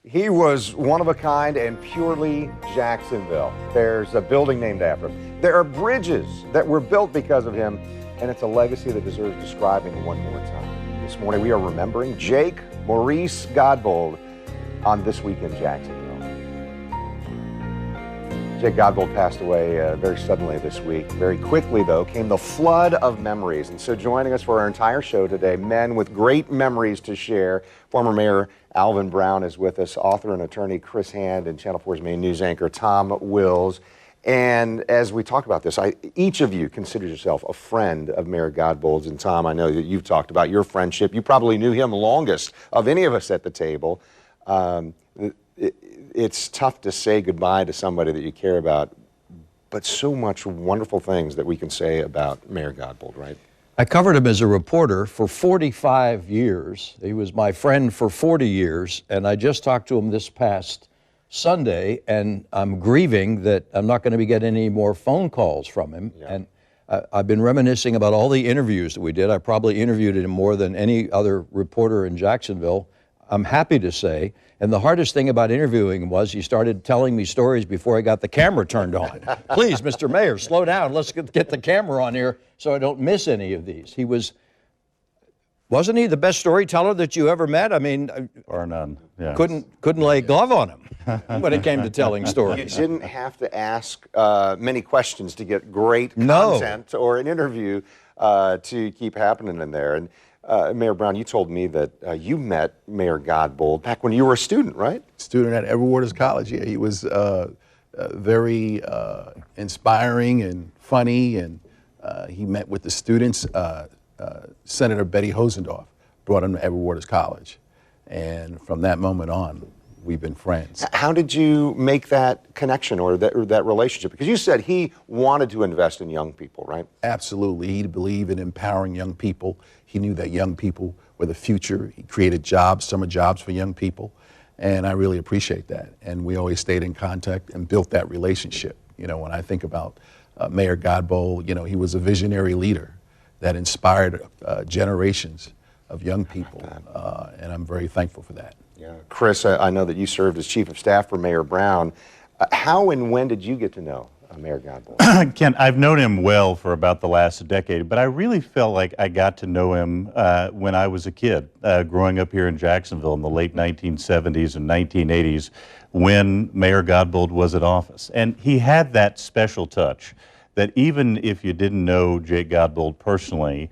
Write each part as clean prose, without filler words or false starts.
He was one of a kind and purely Jacksonville. There's a building named after him. There are bridges that were built because of him, and it's a legacy that deserves describing one more time. This morning we are remembering Jake Maurice Godbold on This Week in Jacksonville. Jake Godbold passed away very suddenly this week. Very quickly, though, came the flood of memories. And so joining us for our entire show today, men with great memories to share. Former Mayor Alvin Brown is with us, author and attorney Chris Hand, and Channel 4's main news anchor Tom Wills. And as we talk about this, each of you considers yourself a friend of Mayor Godbold's. And Tom, I know that you've talked about your friendship. You probably knew him longest of any of us at the table. It's tough to say goodbye to somebody that you care about, but so much wonderful things that we can say about Mayor Godbold, right? I covered him as a reporter for 45 years. He was my friend for 40 years, and I just talked to him this past Sunday, and I'm grieving that I'm not going to be getting any more phone calls from him. Yeah. And I've been reminiscing about all the interviews that we did. I probably interviewed him more than any other reporter in Jacksonville, I'm happy to say. And the hardest thing about interviewing him was he started telling me stories before I got the camera turned on. Please, Mr. Mayor, slow down. Let's get the camera on here so I don't miss any of these. Wasn't he the best storyteller that you ever met? I mean, or none. Yeah. Couldn't lay a glove on him when it came to telling stories. You didn't have to ask many questions to get great content or an interview to keep happening in there. And Mayor Brown, you told me that you met Mayor Godbold back when you were a student, right? Student at Edward Waters College. Yeah, he was very inspiring and funny, and he met with the students. Senator Betty Hosendorf brought him to Edward Waters College, and from that moment on, we've been friends. How did you make that connection or that relationship? Because you said he wanted to invest in young people, right? Absolutely. He believed in empowering young people. He knew that young people were the future. He created jobs, summer jobs for young people, and I really appreciate that. And we always stayed in contact and built that relationship. You know, when I think about Mayor Godbold, you know, he was a visionary leader that inspired generations of young people, and I'm very thankful for that. Yeah. Chris, I know that you served as Chief of Staff for Mayor Brown. How and when did you get to know Mayor Godbold? Ken, I've known him well for about the last decade, but I really felt like I got to know him when I was a kid, growing up here in Jacksonville in the late 1970s and 1980s when Mayor Godbold was in office. And he had that special touch that even if you didn't know Jake Godbold personally,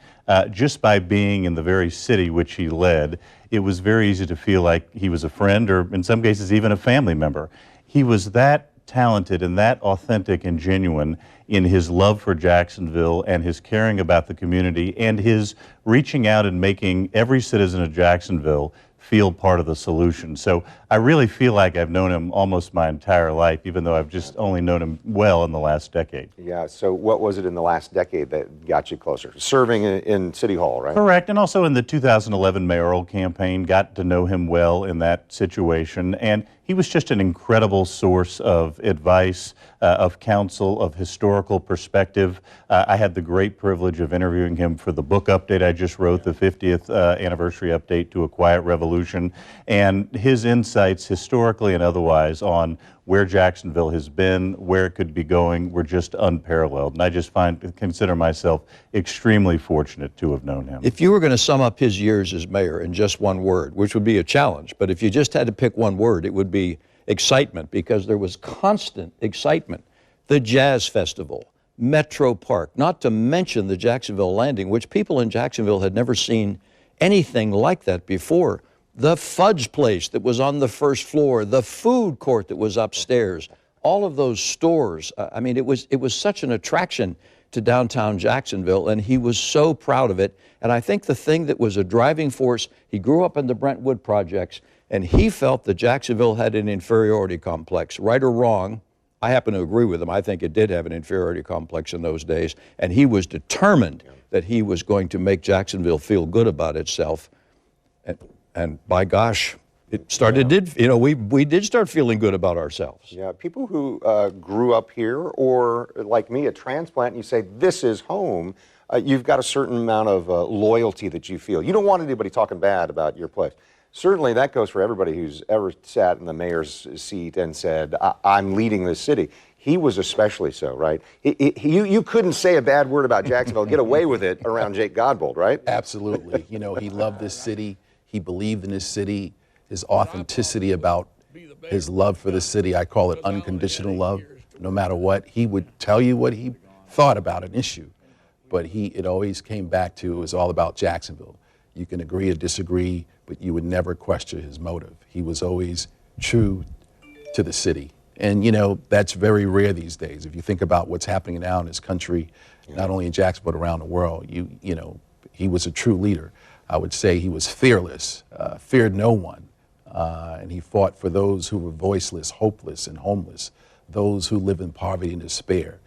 just by being in the very city which he led, it was very easy to feel like he was a friend or in some cases even a family member. He was that talented and that authentic and genuine in his love for Jacksonville and his caring about the community and his reaching out and making every citizen of Jacksonville feel part of the solution. So I really feel like I've known him almost my entire life, even though I've just only known him well in the last decade. Yeah, so what was it in the last decade that got you closer? Serving in City Hall, right? Correct, and also in the 2011 mayoral campaign, got to know him well in that situation, and he was just an incredible source of advice, of counsel, of historical perspective. I had the great privilege of interviewing him for the book update I just wrote, the 50th anniversary update to A Quiet Revolution, and his insights historically and otherwise on where Jacksonville has been, where it could be going, were just unparalleled. And I just consider myself extremely fortunate to have known him. If you were going to sum up his years as mayor in just one word, which would be a challenge, but if you just had to pick one word, it would be excitement, because there was constant excitement. The Jazz Festival, Metro Park, not to mention the Jacksonville Landing, which people in Jacksonville had never seen anything like that before. The fudge place that was on the first floor, the food court that was upstairs, all of those stores. I mean, it was such an attraction to downtown Jacksonville, and he was so proud of it. And I think the thing that was a driving force, he grew up in the Brentwood projects, and he felt that Jacksonville had an inferiority complex, right or wrong. I happen to agree with him. I think it did have an inferiority complex in those days, and he was determined that he was going to make Jacksonville feel good about itself. And by gosh, it started, we did start feeling good about ourselves. Yeah, people who grew up here, or like me, a transplant, and you say, this is home, you've got a certain amount of loyalty that you feel. You don't want anybody talking bad about your place. certainly that goes for everybody who's ever sat in the mayor's seat and said, I'm leading this city. He was especially so, right? You couldn't say a bad word about Jacksonville, get away with it around Jake Godbold, right? Absolutely. You know, he loved this city. He believed in this city. His authenticity about his love for the city, I call it unconditional love. No matter what, he would tell you what he thought about an issue. But it always came back to, it was all about Jacksonville. You can agree or disagree, but you would never question his motive. He was always true to the city. And, you know, that's very rare these days. If you think about what's happening now in this country, not only in Jacksonville, but around the world, you know, he was a true leader. I would say he was fearless, feared no one, and he fought for those who were voiceless, hopeless, and homeless, those who live in poverty and despair.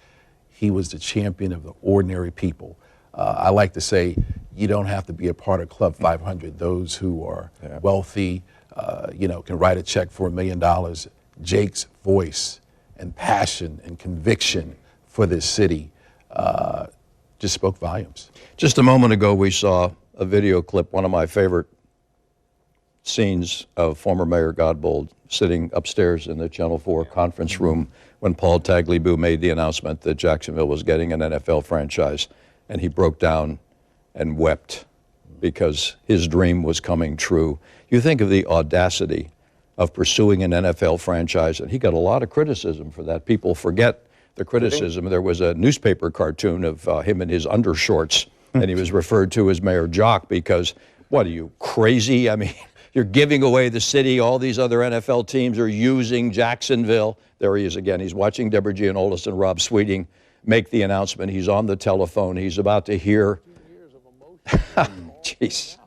He was the champion of the ordinary people. I like to say, you don't have to be a part of Club 500. Those who are wealthy, you know, can write a check for $1 million. Jake's voice and passion and conviction for this city just spoke volumes. Just a moment ago, we saw a video clip, one of my favorite scenes of former Mayor Godbold sitting upstairs in the Channel 4 conference room when Paul Tagliabue made the announcement that Jacksonville was getting an NFL franchise, and he broke down and wept because his dream was coming true. You think of the audacity of pursuing an NFL franchise, and he got a lot of criticism for that. People forget the criticism. There was a newspaper cartoon of him in his undershorts, and he was referred to as Mayor Jock because, what are you, crazy? I mean, you're giving away the city. All these other NFL teams are using Jacksonville. There he is again. He's watching Deborah Giannolis and Rob Sweeting make the announcement. He's on the telephone. He's about to hear. Jeez.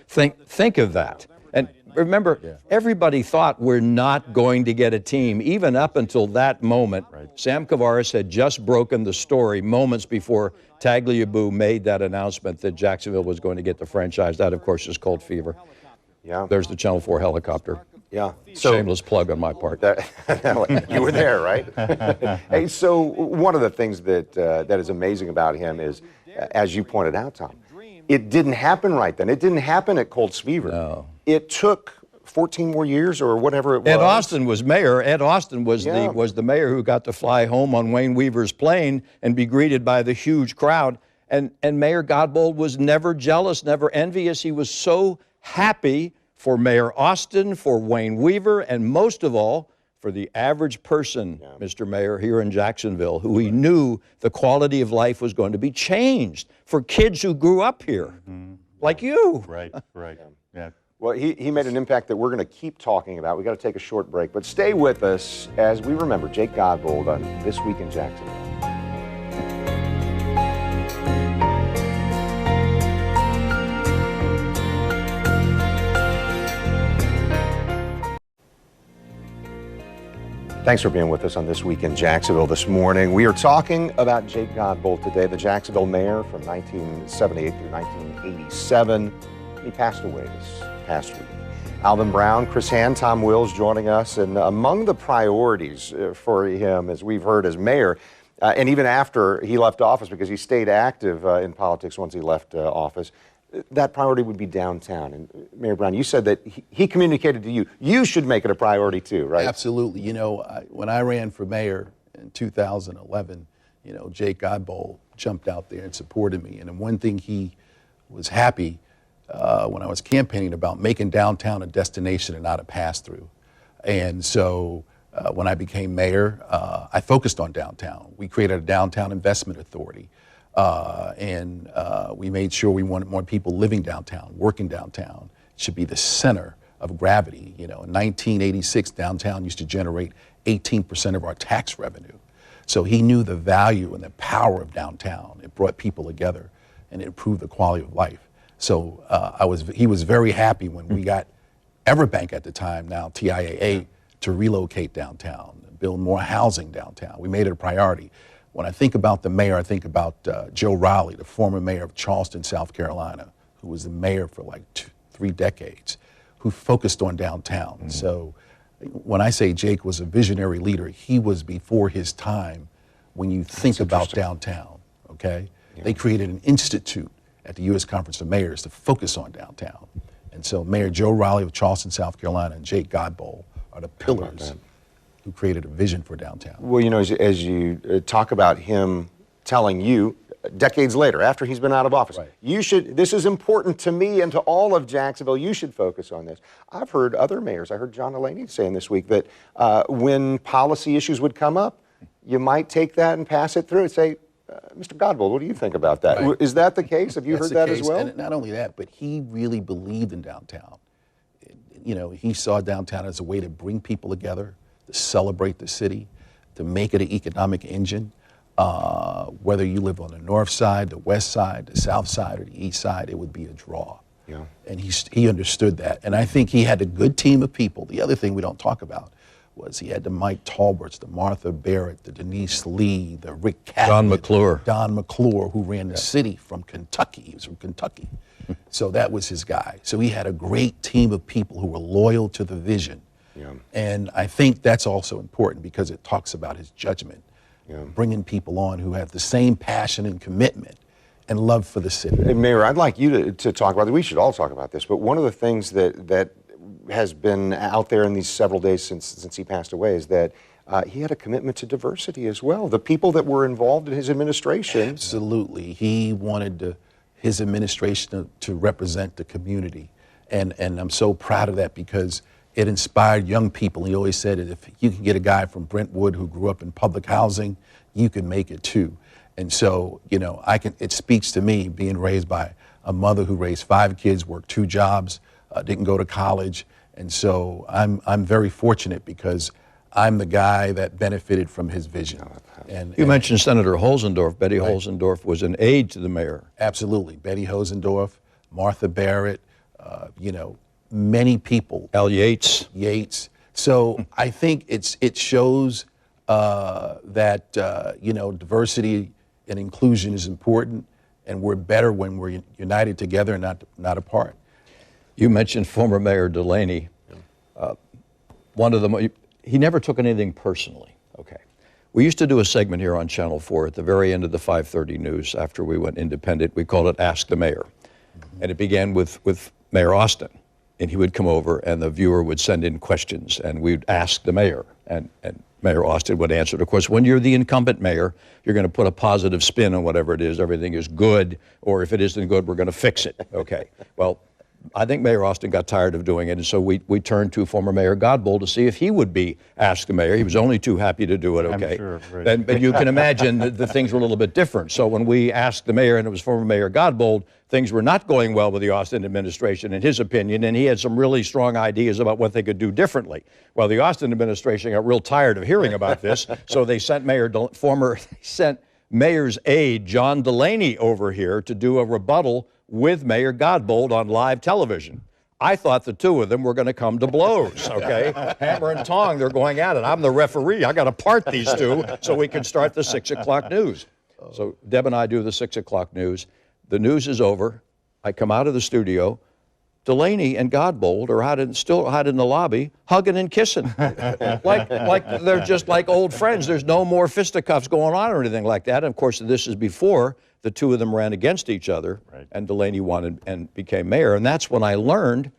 Think of that. And remember, everybody thought we're not going to get a team, even up until that moment. Sam Kavaris had just broken the story moments before Tagliabue made that announcement that Jacksonville was going to get the franchise. That, of course, is Cold Fever. Yeah. There's the Channel 4 helicopter. Yeah. Shameless plug on my part. You were there, right? Hey, so one of the things that is amazing about him is, as you pointed out, Tom, it didn't happen right then. It didn't happen at Cold Fever. No. It took 14 more years or whatever it was. Ed Austin was mayor. Ed Austin was the mayor who got to fly home on Wayne Weaver's plane and be greeted by the huge crowd. And Mayor Godbold was never jealous, never envious. He was so happy for Mayor Austin, for Wayne Weaver, and most of all, for the average person, Mr. Mayor, here in Jacksonville, who he knew the quality of life was going to be changed for kids who grew up here, like you. Right, right. Yeah. Well, he made an impact that we're going to keep talking about. We've got to take a short break, but stay with us as we remember Jake Godbold on This Week in Jacksonville. Thanks for being with us on This Week in Jacksonville this morning. We are talking about Jake Godbold today, the Jacksonville mayor from 1978 through 1987. He passed away this past week. Alvin Brown, Chris Hand, Tom Wills joining us. And among the priorities for him, as we've heard as mayor, and even after he left office, because he stayed active in politics once he left office, that priority would be downtown. And Mayor Brown, you said that he communicated to you, you should make it a priority too, right? Absolutely. You know, when I ran for mayor in 2011, you know, Jake Godbold jumped out there and supported me. And one thing he was happy when I was campaigning about making downtown a destination and not a pass-through. And so when I became mayor, I focused on downtown. We created a downtown investment authority. And we made sure we wanted more people living downtown, working downtown. It should be the center of gravity. You know, in 1986, downtown used to generate 18% of our tax revenue. So he knew the value and the power of downtown. It brought people together and it improved the quality of life. So he was very happy when we got Everbank at the time, now TIAA, to relocate downtown, build more housing downtown. We made it a priority. When I think about the mayor, I think about Joe Raleigh, the former mayor of Charleston, South Carolina, who was the mayor for like 3 decades, who focused on downtown. Mm-hmm. So when I say Jake was a visionary leader, he was before his time when you think about downtown, okay? Yeah. They created an institute at the U.S. Conference of Mayors to focus on downtown. And so Mayor Joe Raleigh of Charleston, South Carolina, and Jake Godbold are the pillars who created a vision for downtown. Well, you know, as you talk about him telling you, decades later, after he's been out of office, you should, this is important to me and to all of Jacksonville, you should focus on this. I've heard other mayors, I heard John Delaney saying this week that when policy issues would come up, you might take that and pass it through and say, Mr. Godbold, what do you think about that? Right. Is that the case? Have you heard that as well? And not only that, but he really believed in downtown. You know, he saw downtown as a way to bring people together, to celebrate the city, to make it an economic engine. Whether you live on the north side, the west side, the south side, or the east side, it would be a draw. Yeah. And he understood that. And I think he had a good team of people. The other thing we don't talk about was he had the Mike Talberts, the Martha Barrett, the Denise Lee, the Rick Catlett, Don McClure, who ran the city from Kentucky. He was from Kentucky. So that was his guy. So he had a great team of people who were loyal to the vision. Yeah. And I think that's also important because it talks about his judgment. Yeah. Bringing people on who have the same passion and commitment and love for the city. Hey, Mayor, I'd like you to talk about it. We should all talk about this, but one of the things that has been out there in these several days since he passed away is that he had a commitment to diversity as well. The people that were involved in his administration. Absolutely. He wanted his administration to represent the community. And I'm so proud of that because it inspired young people. He always said that if you can get a guy from Brentwood who grew up in public housing, you can make it too. And so, you know, it speaks to me being raised by a mother who raised 5 kids, worked 2 jobs, didn't go to college. And so I'm very fortunate because I'm the guy that benefited from his vision. You mentioned Senator Holzendorf. Betty Holzendorf was an aide to the mayor. Absolutely. Betty Holzendorf, Martha Barrett, you know, many people. Al Yates. So I think it shows that, you know, diversity and inclusion is important, and we're better when we're united together and not apart. You mentioned former Mayor Delaney. One of them, he never took anything personally. Okay. We used to do a segment here on Channel 4 at the very end of the 5:30 news after we went independent. We called it Ask the Mayor. And it began with Mayor Austin. And he would come over and the viewer would send in questions and we'd ask the mayor and Mayor Austin would answer it. Of course, when you're the incumbent mayor, you're going to put a positive spin on whatever it is. Everything is good, or if it isn't good, we're going to fix it. Okay. Well, I think Mayor Austin got tired of doing it, and so we turned to former Mayor Godbold to see if he would be asked the mayor. He was only too happy to do it, okay? I'm sure, right. But you can imagine the things were a little bit different. So when we asked the mayor, and it was former Mayor Godbold, things were not going well with the Austin administration, in his opinion, and he had some really strong ideas about what they could do differently. Well, the Austin administration got real tired of hearing about this, so they sent Mayor's aide, John Delaney, over here to do a rebuttal with Mayor Godbold on live television. I thought the two of them were going to come to blows, okay? Hammer and tong, they're going at it. I'm the referee. I got to part these two so we can start the 6 o'clock news. So Deb and I do the 6 o'clock news. The news is over. I come out of the studio. Delaney and Godbold are still out in the lobby, hugging and kissing, like they're just like old friends. There's no more fisticuffs going on or anything like that. And of course, this is before the two of them ran against each other, and Delaney won and became mayor. And that's when I learned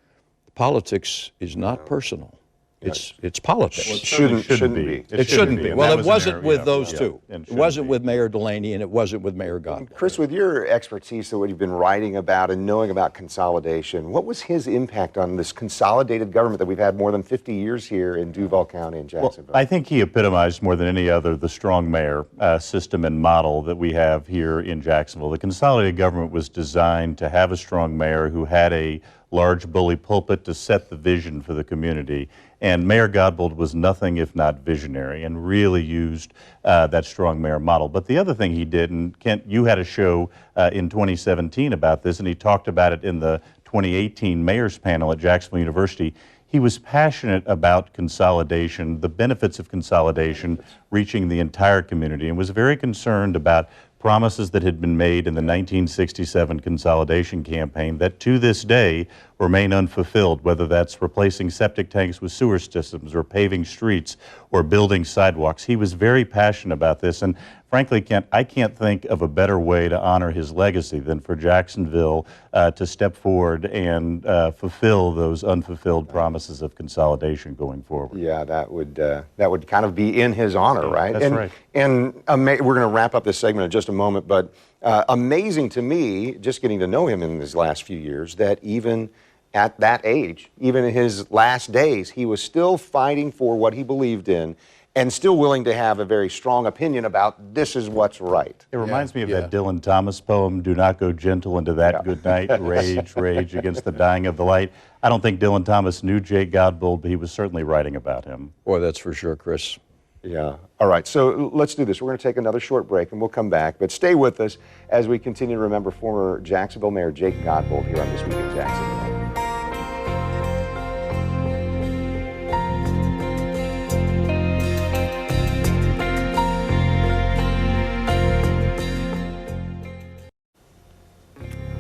politics is not personal. It's politics. Well, it shouldn't be. It shouldn't be. Well, it wasn't with those two. It wasn't with Mayor Delaney, and it wasn't with Mayor Godbold. Chris, with your expertise and what you've been writing about and knowing about consolidation, what was his impact on this consolidated government that we've had more than 50 years here in Duval County and Jacksonville? Well, I think he epitomized more than any other the strong mayor system and model that we have here in Jacksonville. The consolidated government was designed to have a strong mayor who had a large bully pulpit to set the vision for the community. And Mayor Godbold was nothing if not visionary and really used that strong mayor model. But the other thing he did, and Kent, you had a show in 2017 about this, and he talked about it in the 2018 mayor's panel at Jacksonville University. He was passionate about consolidation, the benefits of consolidation reaching the entire community, and was very concerned about promises that had been made in the 1967 consolidation campaign that to this day remain unfulfilled, whether that's replacing septic tanks with sewer systems or paving streets or building sidewalks. He was very passionate about this, and frankly, Kent, I can't think of a better way to honor his legacy than for Jacksonville to step forward and fulfill those unfulfilled promises of consolidation going forward. Yeah, that would kind of be in his honor, right? That's right. And we're going to wrap up this segment in just a moment, but amazing to me, just getting to know him in these last few years, that even at that age, even in his last days, he was still fighting for what he believed in and still willing to have a very strong opinion about this is what's right. It reminds me of that Dylan Thomas poem, "Do not go gentle into that good night, rage, rage against the dying of the light." I don't think Dylan Thomas knew Jake Godbold, but he was certainly writing about him. Boy, that's for sure, Chris. Yeah. All right, so let's do this. We're going to take another short break and we'll come back, but stay with us as we continue to remember former Jacksonville Mayor Jake Godbold here on This Week in Jacksonville.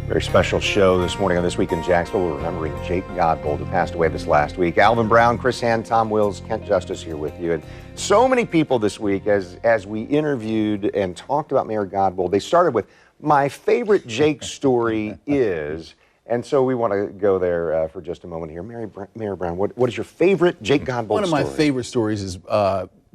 Very special show this morning on This Week in Jacksonville. We're remembering Jake Godbold, who passed away this last week. Alvin Brown, Chris Hand, Tom Wills, Kent Justice here with you. And so many people this week, as we interviewed and talked about Mayor Godbold, they started with, my favorite Jake story is, and so we want to go there for just a moment here. Mayor Brown, what is your favorite Jake Godbold story? One of my favorite stories is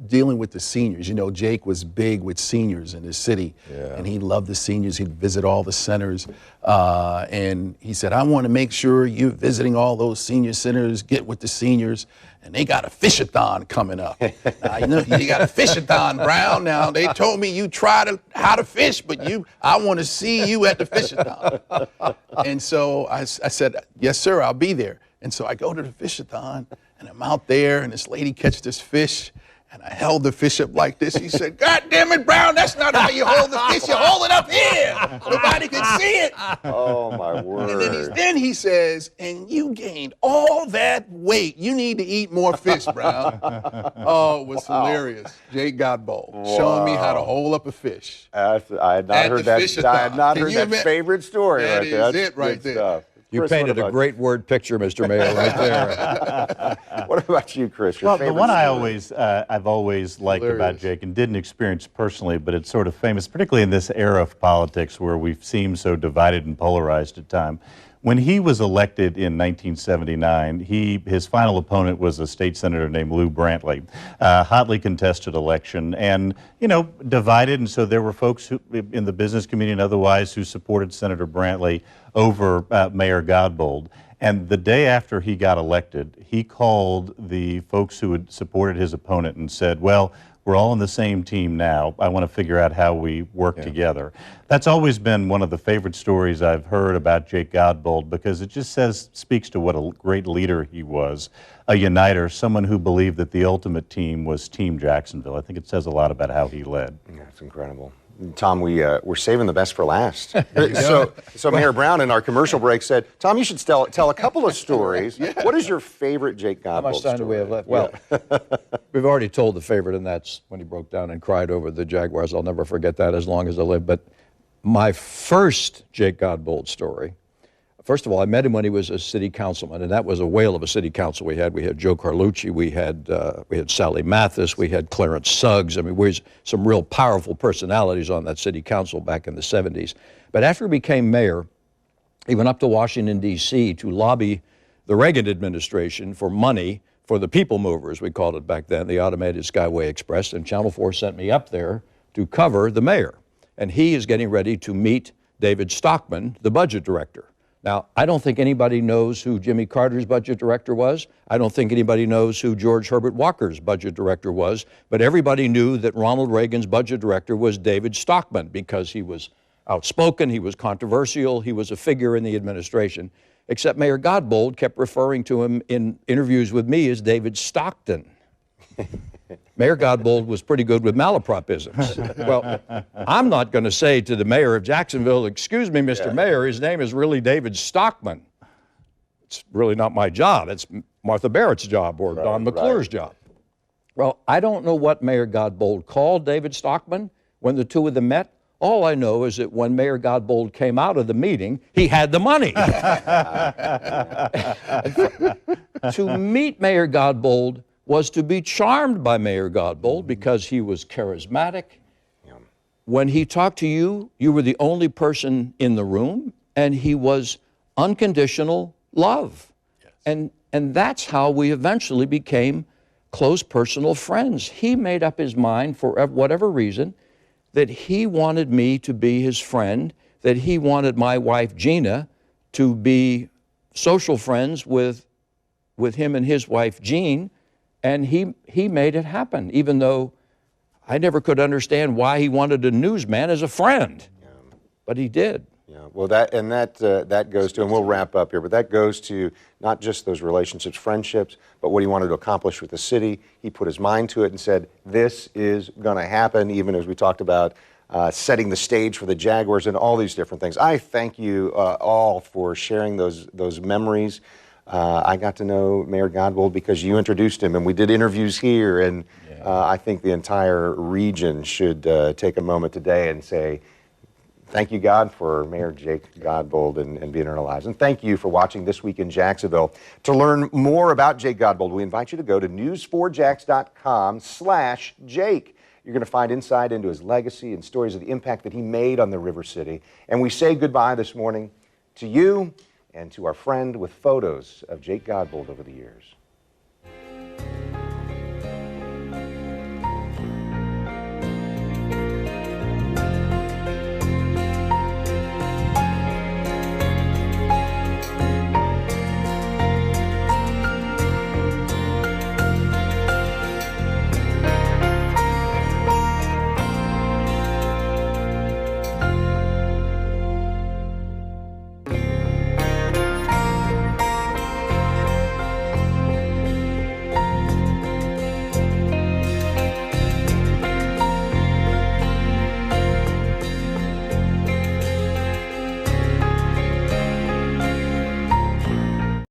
dealing with the seniors. You know, Jake was big with seniors in his city, and he loved the seniors. He'd visit all the centers, and he said, I want to make sure you're visiting all those senior centers, get with the seniors, and they got a fish-a-thon coming up. Now, you know, you got a fish-a-thon, Brown. Now, they told me you tried how to fish, but I want to see you at the fish-a-thon. And so I said, yes, sir, I'll be there. And so I go to the fish-a-thon, and I'm out there, and this lady catches this fish, and I held the fish up like this. He said, God damn it, Brown, that's not how you hold the fish. You hold it up here. Nobody can see it. Oh, my word. And then he says, and you gained all that weight. You need to eat more fish, Brown. Oh, it was hilarious. Jake Godbold showing me how to hold up a fish. I had not heard that favorite story that right there. That is it right there. Stuff. You Chris, painted a great word picture, Mr. Mayor, right there. What about you, Chris? Your Well, the favorite one story? I've always liked about Jake and didn't experience personally, but it's sort of famous, particularly in this era of politics where we've seemed so divided and polarized at times. When he was elected in 1979, his final opponent was a state senator named Lou Brantley, hotly contested election, and divided. And so there were folks in the business community and otherwise who supported Senator Brantley over Mayor Godbold. And the day after he got elected, he called the folks who had supported his opponent and said, well, we're all on the same team now. I want to figure out how we work together. That's always been one of the favorite stories I've heard about Jake Godbold because it just speaks to what a great leader he was, a uniter, someone who believed that the ultimate team was Team Jacksonville. I think it says a lot about how he led. Yeah, it's incredible. Tom, we're saving the best for last. So Mayor Brown in our commercial break said, Tom, you should tell a couple of stories. What is your favorite Jake Godbold How much time story? do we have left? Well, we've already told the favorite, and that's when he broke down and cried over the Jaguars. I'll never forget that as long as I live. But my first Jake Godbold story, first of all, I met him when he was a city councilman, and that was a whale of a city council we had. We had Joe Carlucci, we had Sally Mathis, we had Clarence Suggs. I mean, we had some real powerful personalities on that city council back in the 70s. But after he became mayor, he went up to Washington, D.C. to lobby the Reagan administration for money for the People Mover, as we called it back then, the Automated Skyway Express, and Channel 4 sent me up there to cover the mayor. And he is getting ready to meet David Stockman, the budget director. Now, I don't think anybody knows who Jimmy Carter's budget director was. I don't think anybody knows who George Herbert Walker's budget director was, but everybody knew that Ronald Reagan's budget director was David Stockman because he was outspoken, he was controversial, he was a figure in the administration, except Mayor Godbold kept referring to him in interviews with me as David Stockton. Mayor Godbold was pretty good with malapropisms. Well, I'm not going to say to the mayor of Jacksonville, excuse me, Mr. Mayor, his name is really David Stockman. It's really not my job. It's Martha Barrett's job or Don McClure's job. Well, I don't know what Mayor Godbold called David Stockman when the two of them met. All I know is that when Mayor Godbold came out of the meeting, he had the money. To meet Mayor Godbold was to be charmed by Mayor Godbold because he was charismatic. When he talked to you, you were the only person in the room, and he was unconditional love. Yes. And that's how we eventually became close personal friends. He made up his mind, for whatever reason, that he wanted me to be his friend, that he wanted my wife Gina to be social friends with him and his wife Jean, and he made it happen, even though I never could understand why he wanted a newsman as a friend, but he did. Yeah, well, that goes to, and we'll wrap up here, but that goes to not just those relationships, friendships, but what he wanted to accomplish with the city. He put his mind to it and said, this is going to happen, even as we talked about setting the stage for the Jaguars and all these different things. I thank you all for sharing those memories. I got to know Mayor Godbold because you introduced him, and we did interviews here, and I think the entire region should take a moment today and say, thank you, God, for Mayor Jake Godbold and being in our lives. And thank you for watching This Week in Jacksonville. To learn more about Jake Godbold, we invite you to go to news4jax.com/Jake. You're going to find insight into his legacy and stories of the impact that he made on the River City. And we say goodbye this morning to you and to our friend with photos of Jake Godbold over the years.